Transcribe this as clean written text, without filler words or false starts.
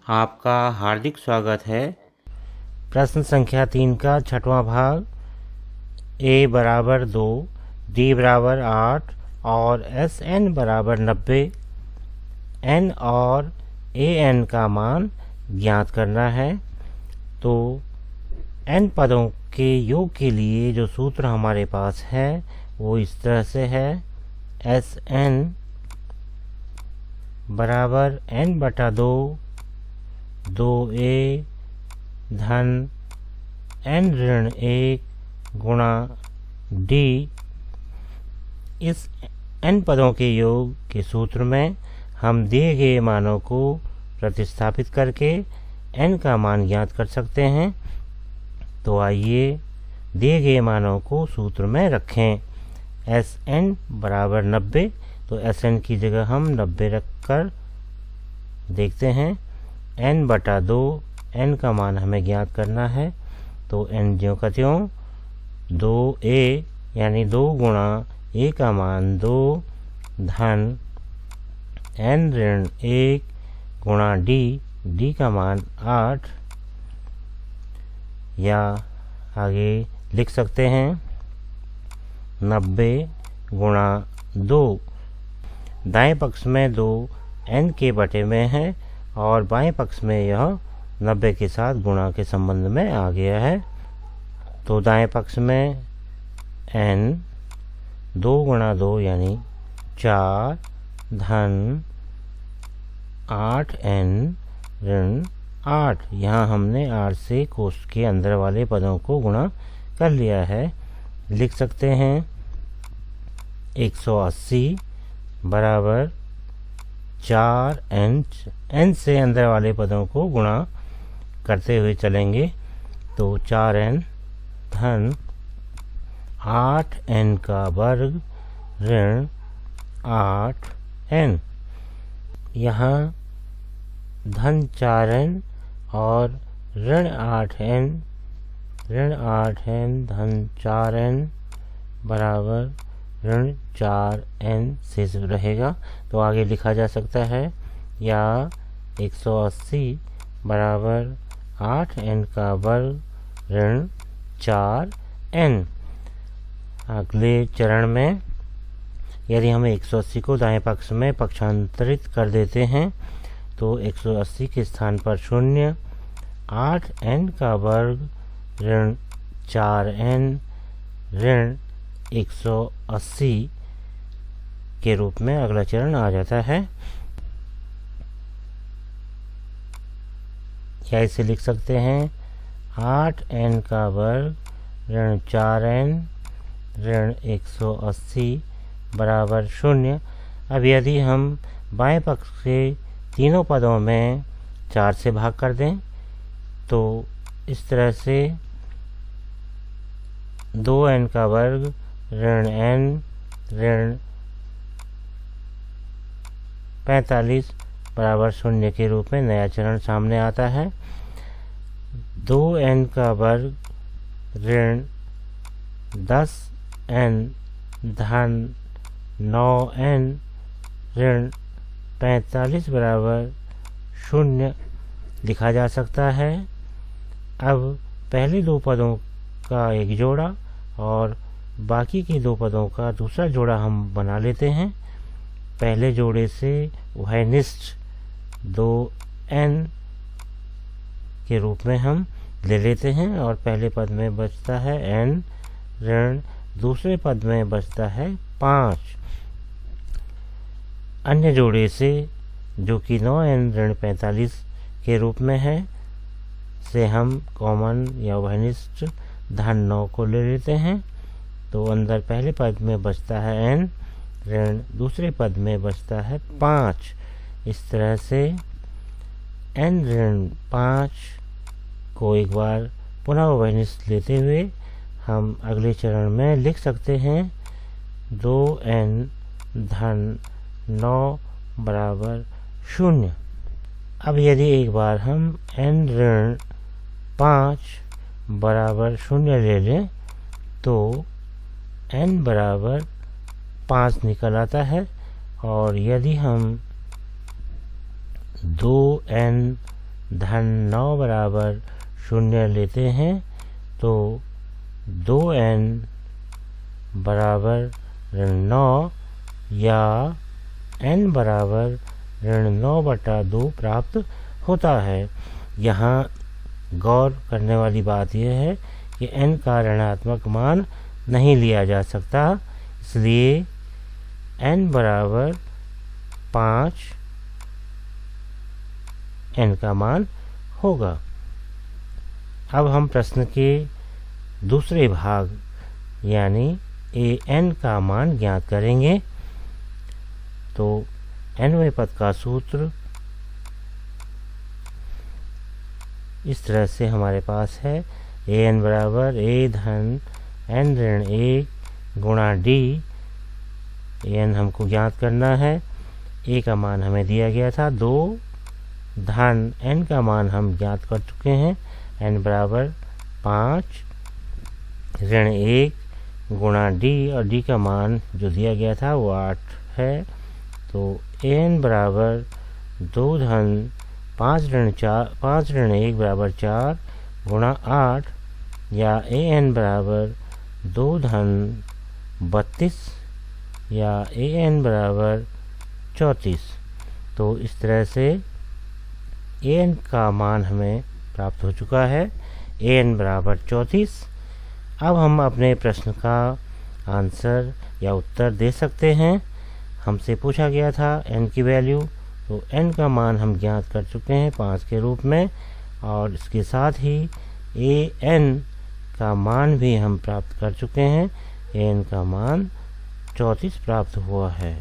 आपका हार्दिक स्वागत है। प्रश्न संख्या 3 का छठवां भाग। a बराबर 2, d बराबर 8 और sn बराबर 90। n और an का मान ज्ञात करना है। तो n पदों के योग के लिए जो सूत्र हमारे पास है वो इस तरह से है। sn बराबर n बटा 2a धन n ऋण 1 गुणा d। इस n पदों के योग के सूत्र में हम दिए गए मानों को प्रतिस्थापित करके n का मान ज्ञात कर सकते हैं। तो आइए दिए गए मानों को सूत्र में रखें। Sn बराबर 90, तो Sn की जगह हम 90 रखकर देखते हैं। n बटा 2, n का मान हमें ज्ञात करना है। तो n ज्यों का त्यों 2a यानी 2 गुणा a का मान 2 धन n ऋण 1 गुणा d का मान 8। या आगे लिख सकते हैं 90 गुणा 2। दाएं पक्ष में 2 n के बटे में है और बाएं पक्ष में यह 90 के साथ गुणा के संबंध में आ गया है। तो दाएं पक्ष में n 2 गुणा 2 यानी 4 धन 8n ऋण 8। यहाँ हमने 8 से कोष्ठ के अंदर वाले पदों को गुणा कर लिया है। लिख सकते हैं 180 बराबर 4n। n से अंदर वाले पदों को गुणा करते हुए चलेंगे। तो 4n धन 8n का वर्ग ऋण 8n। यहाँ धन 4n और ऋण 8n धन 4n बराबर ऋण 4n शेष रहेगा। तो आगे लिखा जा सकता है या 180 बराबर 8n का वर्ग ऋण 4n। अगले चरण में यदि हम 180 को दाएं पक्ष में पक्षांतरित कर देते हैं तो 180 के स्थान पर 0, 8n का वर्ग ऋण 4n ऋण 180 के रूप में अगला चरण आ जाता है। या इसे लिख सकते हैं 8n का वर्ग ऋण 4n ऋण 180 बराबर 0। अब यदि हम बाएं पक्ष के तीनों पदों में 4 से भाग कर दें तो इस तरह से 2n का वर्ग ऋण n ऋण 45 बराबर 0 के रूप में नया चरण सामने आता है। 2n का वर्ग ऋण 10n धन 9n ऋण 45 बराबर 0 लिखा जा सकता है। अब पहले दो पदों का एक जोड़ा और बाकी के दो पदों का दूसरा जोड़ा हम बना लेते हैं। पहले जोड़े से उभयनिष्ठ 2n के रूप में हम ले लेते हैं और पहले पद में बचता है n ऋण दूसरे पद में बचता है 5। अन्य जोड़े से जो कि 9n ऋण 45 के रूप में है से हम कॉमन या उभयनिष्ठ धन 9 को ले लेते हैं। तो अंदर पहले पद में बचता है n ऋण दूसरे पद में बचता है 5। इस तरह से n ऋण 5 को एक बार पुनः उभयनिष्ठ लेते हुए हम अगले चरण में लिख सकते हैं 2n धन 9 बराबर 0। अब यदि एक बार हम n ऋण 5 बराबर 0 ले लें तो n बराबर 5 निकल आता है। और यदि हम 2n धन 9 बराबर 0 लेते हैं तो 2n बराबर ऋण 9 या n बराबर ऋण 9/2 प्राप्त होता है। यहाँ गौर करने वाली बात यह है कि n का ऋणात्मक मान नहीं लिया जा सकता, इसलिए n बराबर 5 n का मान होगा। अब हम प्रश्न के दूसरे भाग यानी an का मान ज्ञात करेंगे। तो nवें पद का सूत्र इस तरह से हमारे पास है an बराबर a धन n ऋण 1 गुणा d। n हमको ज्ञात करना है, a का मान हमें दिया गया था 2 धन n का मान हम ज्ञात कर चुके हैं, n बराबर 5 ऋण 1 गुणा d और d का मान जो दिया गया था वो 8 है। तो an बराबर 2 धन 5 ऋण 1 बराबर 4 गुणा 8 या an बराबर 2 धन 32 या an बराबर 34। तो इस तरह से an का मान हमें प्राप्त हो चुका है, an बराबर 34। अब हम अपने प्रश्न का आंसर या उत्तर दे सकते हैं। हमसे पूछा गया था n की वैल्यू, तो n का मान हम ज्ञात कर चुके हैं 5 के रूप में, और इसके साथ ही an का मान भी हम प्राप्त कर चुके हैं। an का मान 34 प्राप्त हुआ है।